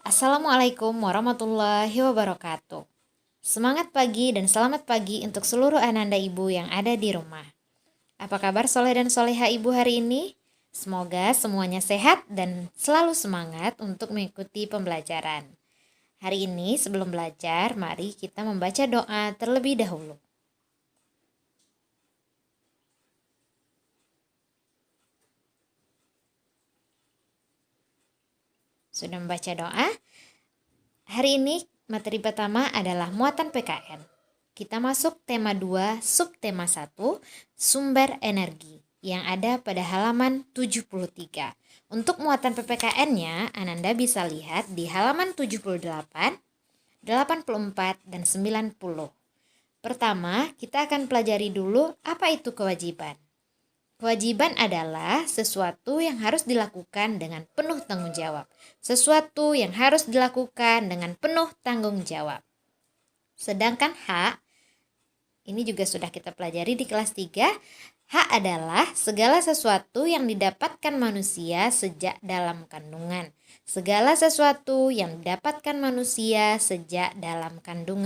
Assalamualaikum warahmatullahi wabarakatuh. Semangat pagi dan selamat pagi untuk seluruh ananda ibu yang ada di rumah. Apa kabar soleh dan soleha ibu hari ini? Semoga semuanya sehat dan selalu semangat untuk mengikuti pembelajaran. Hari ini sebelum belajar, mari kita membaca doa terlebih dahulu. Sudah membaca doa? Hari ini materi pertama adalah muatan PKN. Kita masuk tema 2, subtema 1, sumber energi yang ada pada halaman 73. Untuk muatan PPKN-nya, Ananda bisa lihat di halaman 78, 84, dan 90. Pertama, kita akan pelajari dulu apa itu kewajiban. Kewajiban adalah sesuatu yang harus dilakukan dengan penuh tanggung jawab. Sesuatu yang harus dilakukan dengan penuh tanggung jawab. Sedangkan hak, ini juga sudah kita pelajari di kelas 3. Hak adalah segala sesuatu yang didapatkan manusia sejak dalam kandungan. Segala sesuatu yang didapatkan manusia sejak dalam kandungan.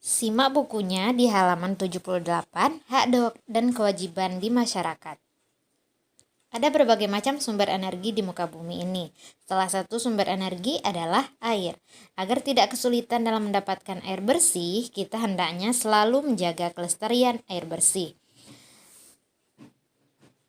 Simak bukunya di halaman 78, Hak dan Kewajiban di Masyarakat. Ada berbagai macam sumber energi di muka bumi ini. Salah satu sumber energi adalah air. Agar tidak kesulitan dalam mendapatkan air bersih, kita hendaknya selalu menjaga kelestarian air bersih.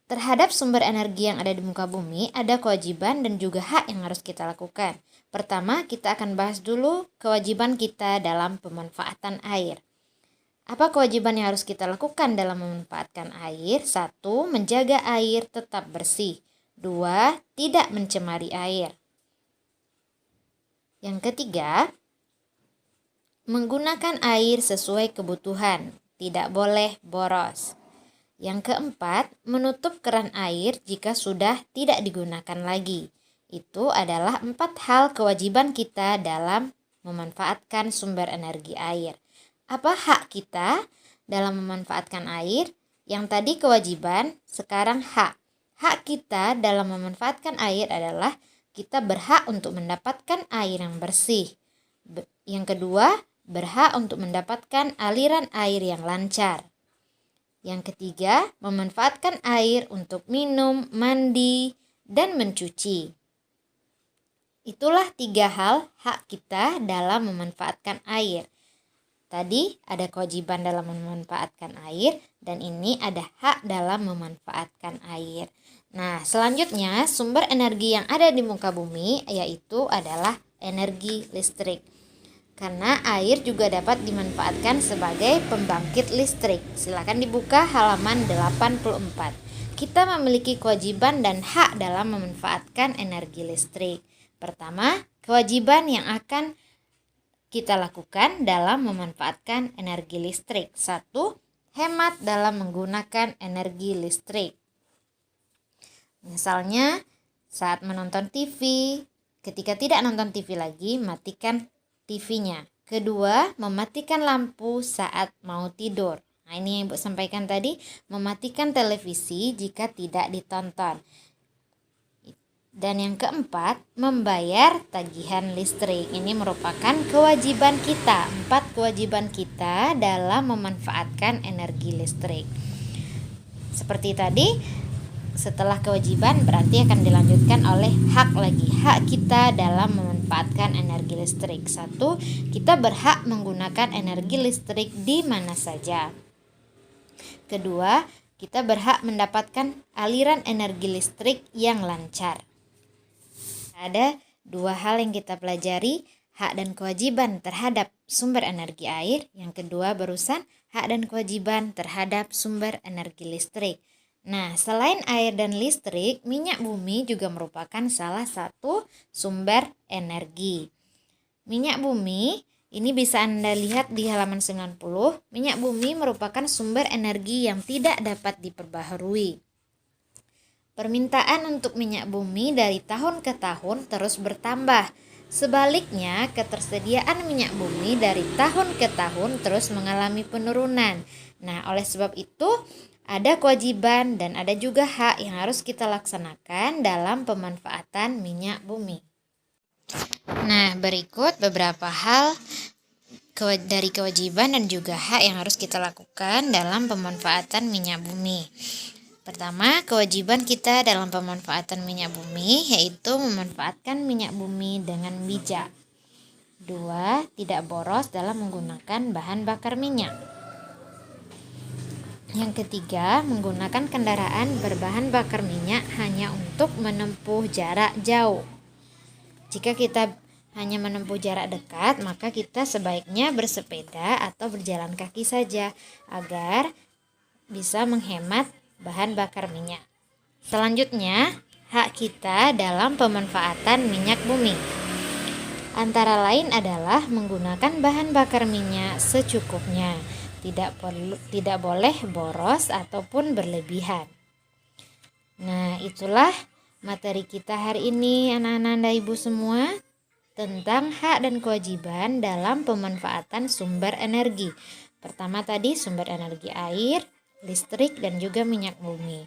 Terhadap sumber energi yang ada di muka bumi, ada kewajiban dan juga hak yang harus kita lakukan. Pertama, kita akan bahas dulu kewajiban kita dalam pemanfaatan air. Apa kewajiban yang harus kita lakukan dalam memanfaatkan air? 1. Menjaga air tetap bersih. 2. Tidak mencemari air. Yang ketiga, menggunakan air sesuai kebutuhan. Tidak boleh boros. Yang keempat, menutup keran air jika sudah tidak digunakan lagi. Itu adalah 4 hal kewajiban kita dalam memanfaatkan sumber energi air. Apa hak kita dalam memanfaatkan air? Yang tadi kewajiban, sekarang hak. Hak kita dalam memanfaatkan air adalah kita berhak untuk mendapatkan air yang bersih. Yang kedua, berhak untuk mendapatkan aliran air yang lancar. Yang ketiga, memanfaatkan air untuk minum, mandi, dan mencuci. Itulah 3 hal hak kita dalam memanfaatkan air. Tadi ada kewajiban dalam memanfaatkan air, dan ini ada hak dalam memanfaatkan air. Nah, selanjutnya sumber energi yang ada di muka bumi yaitu adalah energi listrik. Karena air juga dapat dimanfaatkan sebagai pembangkit listrik. Silakan dibuka halaman 84. Kita memiliki kewajiban dan hak dalam memanfaatkan energi listrik. Pertama, kewajiban yang akan kita lakukan dalam memanfaatkan energi listrik. 1. Hemat dalam menggunakan energi listrik. Misalnya, saat menonton TV, ketika tidak nonton TV lagi, matikan TV-nya. Kedua, mematikan lampu saat mau tidur. Nah, ini yang Ibu sampaikan tadi, mematikan televisi jika tidak ditonton. Dan yang keempat, membayar tagihan listrik. Ini merupakan kewajiban kita, 4 kewajiban kita dalam memanfaatkan energi listrik. Seperti tadi, setelah kewajiban berarti akan dilanjutkan oleh hak lagi. Hak kita dalam memanfaatkan energi listrik. 1. Kita berhak menggunakan energi listrik di mana saja. Kedua, kita berhak mendapatkan aliran energi listrik yang lancar. Ada 2 hal yang kita pelajari, hak dan kewajiban terhadap sumber energi air. Yang kedua barusan, hak dan kewajiban terhadap sumber energi listrik. Nah, selain air dan listrik, minyak bumi juga merupakan salah satu sumber energi. Minyak bumi, ini bisa Anda lihat di halaman 90. Minyak bumi merupakan sumber energi yang tidak dapat diperbaharui. Permintaan untuk minyak bumi dari tahun ke tahun terus bertambah. Sebaliknya, ketersediaan minyak bumi dari tahun ke tahun terus mengalami penurunan. Nah, oleh sebab itu, ada kewajiban dan ada juga hak yang harus kita laksanakan dalam pemanfaatan minyak bumi. Nah, berikut beberapa hal dari kewajiban dan juga hak yang harus kita lakukan dalam pemanfaatan minyak bumi. Pertama, kewajiban kita dalam pemanfaatan minyak bumi yaitu memanfaatkan minyak bumi dengan bijak. 2. Tidak boros dalam menggunakan bahan bakar minyak. Yang ketiga, menggunakan kendaraan berbahan bakar minyak hanya untuk menempuh jarak jauh. Jika kita hanya menempuh jarak dekat, maka kita sebaiknya bersepeda atau berjalan kaki saja agar bisa menghemat bahan bakar minyak. Selanjutnya, hak kita dalam pemanfaatan minyak bumi. Antara lain adalah menggunakan bahan bakar minyak secukupnya. Tidak boleh boros ataupun berlebihan. Nah, itulah materi kita hari ini anak-anak dan ibu semua tentang hak dan kewajiban dalam pemanfaatan sumber energi. Pertama tadi sumber energi air, listrik, dan juga minyak bumi.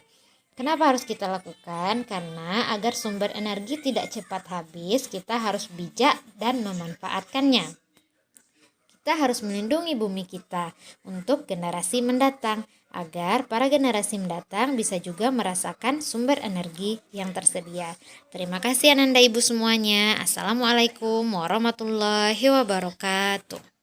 Kenapa harus kita lakukan? Karena agar sumber energi tidak cepat habis, kita harus bijak dan memanfaatkannya. Kita harus melindungi bumi kita untuk generasi mendatang, agar para generasi mendatang bisa juga merasakan sumber energi yang tersedia. Terima kasih Ananda Ibu semuanya. Assalamualaikum warahmatullahi wabarakatuh.